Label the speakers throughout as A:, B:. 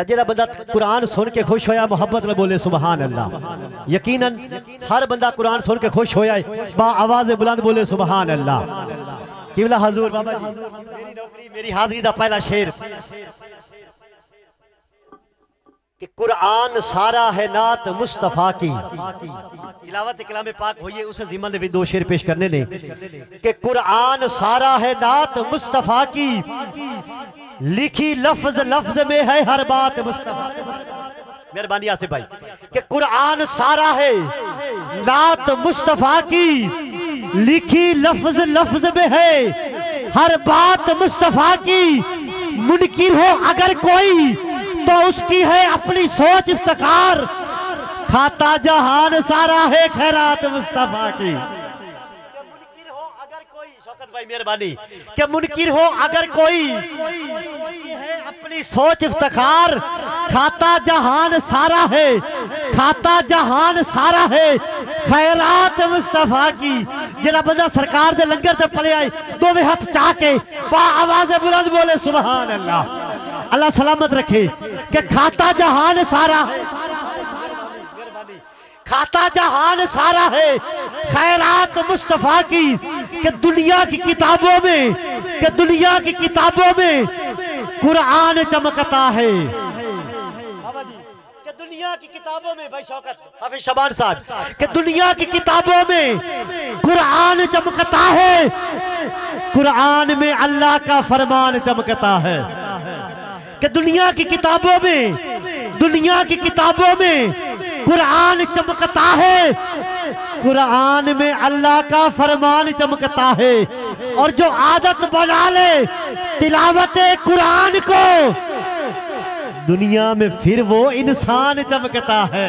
A: جڑا بندہ قرآن سن کے خوش ہویا محبت میں بولے سبحان اللہ. یقیناً ہر بندہ قرآن سن کے خوش ہویا ہے با آواز بلند بولے سبحان اللہ. قبلہ حضور بابا جی میری نوکری میری حاضری دا پہلا شعر کہ قرآن سارا ہے نعت مصطفیٰ کی. تلاوت کلام پاک ہوئی ہے اسے ضمن میں دو شعر پیش کرنے نے کہ قرآن سارا ہے نعت مصطفیٰ کی لکھی لفظ لفظ میں ہے ہر بات مصطفیٰ. مہربانی آصف بھائی کہ قرآن سارا ہے نعت مصطفیٰ کی لکھی لفظ لفظ میں ہے ہر بات مصطفیٰ کی. منکر ہو اگر کوئی تو اس کی ہے اپنی سوچ افتخار کھاتا جہان سارا ہے خیرات مصطفیٰ کی. مہربانی کہ منکر ہو اگر کوئی ہے اپنی سوچ افتخار کھاتا جہان سارا ہے کھاتا جہان سارا ہے خیرات مصطفیٰ کی. جنہ بندہ سرکار دے لنگر تے پلے آئے دو میں ہاتھ چاہ کے با آواز بلند بولے سبحان اللہ. اللہ سلامت رکھے کہ کھاتا جہان سارا ہے کھاتا جہان سارا ہے خیرات مصطفیٰ کی. کہ دنیا کی کتابوں میں کہ دنیا کی کتابوں میں قرآن چمکتا ہے. کہ دنیا کی کتابوں میں بھائی شوکت حافظ شبان صاحب کہ دنیا کی کتابوں میں قرآن چمکتا ہے قرآن میں اللہ کا فرمان چمکتا ہے. کہ دنیا کی کتابوں میں قرآن چمکتا ہے قرآن میں اللہ کا فرمان چمکتا ہے. اور جو عادت بنا لے تلاوت قرآن کو دنیا میں پھر وہ انسان چمکتا ہے.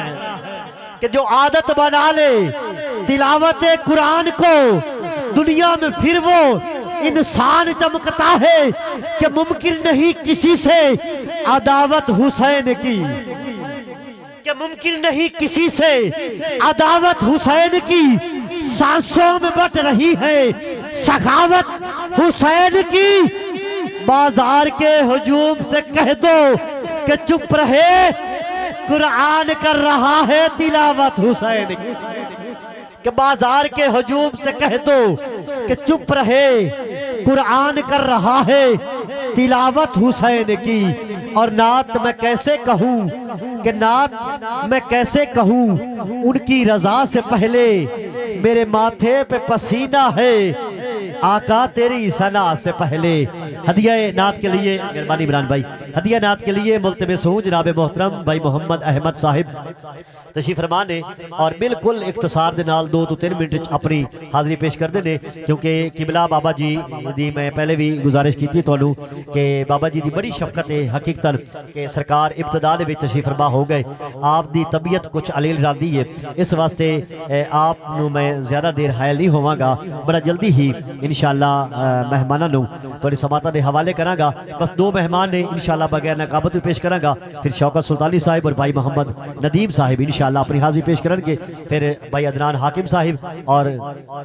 A: کہ جو عادت بنا لے تلاوت قرآن کو دنیا میں پھر وہ انسان چمکتا ہے. کہ ممکن نہیں کسی سے عداوت حسین کی کہ ممکن نہیں کسی سے عداوت حسین کی سانسوں میں بٹ رہی ہے سخاوت حسین کی. بازار کے ہجوم سے کہہ دو کہ چپ رہے قرآن کر رہا ہے تلاوت حسین کی. کہ بازار کے ہجوم سے کہہ دو کہ چپ رہے قرآن کر رہا ہے تلاوت حسین کی. اور نعت میں کیسے کہوں کہ نعت میں کیسے کہوں ان کی رضا سے پہلے میرے ماتھے پہ پسینہ ہے آقا تیری ثنا سے پہلے. ہدیہ نعت کے لیے مہربانی عمران بھائی ہدیہ نعت کے لیے ملتمس ہوں جناب محترم بھائی محمد احمد صاحب تشریف فرما نے اور بالکل اختصار دے نال 2 تو 3 منٹ اپنی حاضری پیش کر دینے. کیونکہ قبلہ بابا جی دی میں پہلے بھی گزارش کی تھی تو کہ بابا جی دی بڑی شفقت ہے حقیقتاً کہ سرکار ابتدا نے بھی تشریف فرما ہو گئے. آپ دی طبیعت کچھ علیل راندی ہے اس واسطے آپ نو میں زیادہ دیر حائل نہیں ہوا گا. بڑا جلدی ہی انشاءاللہ مہمانہ نو تو سماعتہ دے حوالے کراں گا. بس 2 مہمان نے انشاءاللہ بغیر نقابت پیش کراں گا. پھر شوکت سلطانی صاحب اور بھائی محمد ندیم صاحب انشاءاللہ اپنی حاضری پیش کریں گے. پھر بھائی عدنان حاکم صاحب اور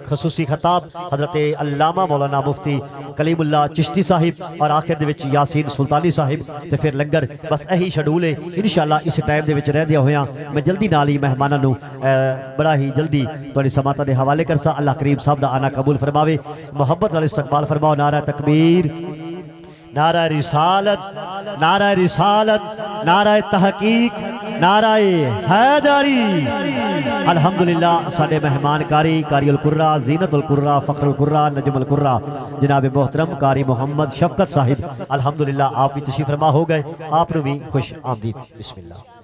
A: خصوصی خطاب حضرت علامہ مولانا مفتی کلیم اللہ چشتی صاحب اور آخر دے وچ یاسین سلطانی صاحب تے پھر لنگر. بس یہی شیڈول ہے انشاءاللہ اس ٹائم دے وچ رہ دیا ہویا میں جلدی نال ہی مہماناں نو بڑا ہی جلدی تہاڈی سماعت دے حوالے کرسا. اللہ کریم صاحب دا آنا قبول فرماوے. محبت نال استقبال فرماؤ. نعرہ تکبیر نعرہ رسالت نعرہ تحقیق نعرہ حیدری. الحمدللہ ساڈے مہمان کاری القرہ زینت القرہ فخر القرہ نجم القرہ جناب محترم قاری محمد شفقت صاحب الحمدللہ آپ بھی تشریف فرما ہو گئے. آپ نے بھی خوش آمدید. بسم اللہ.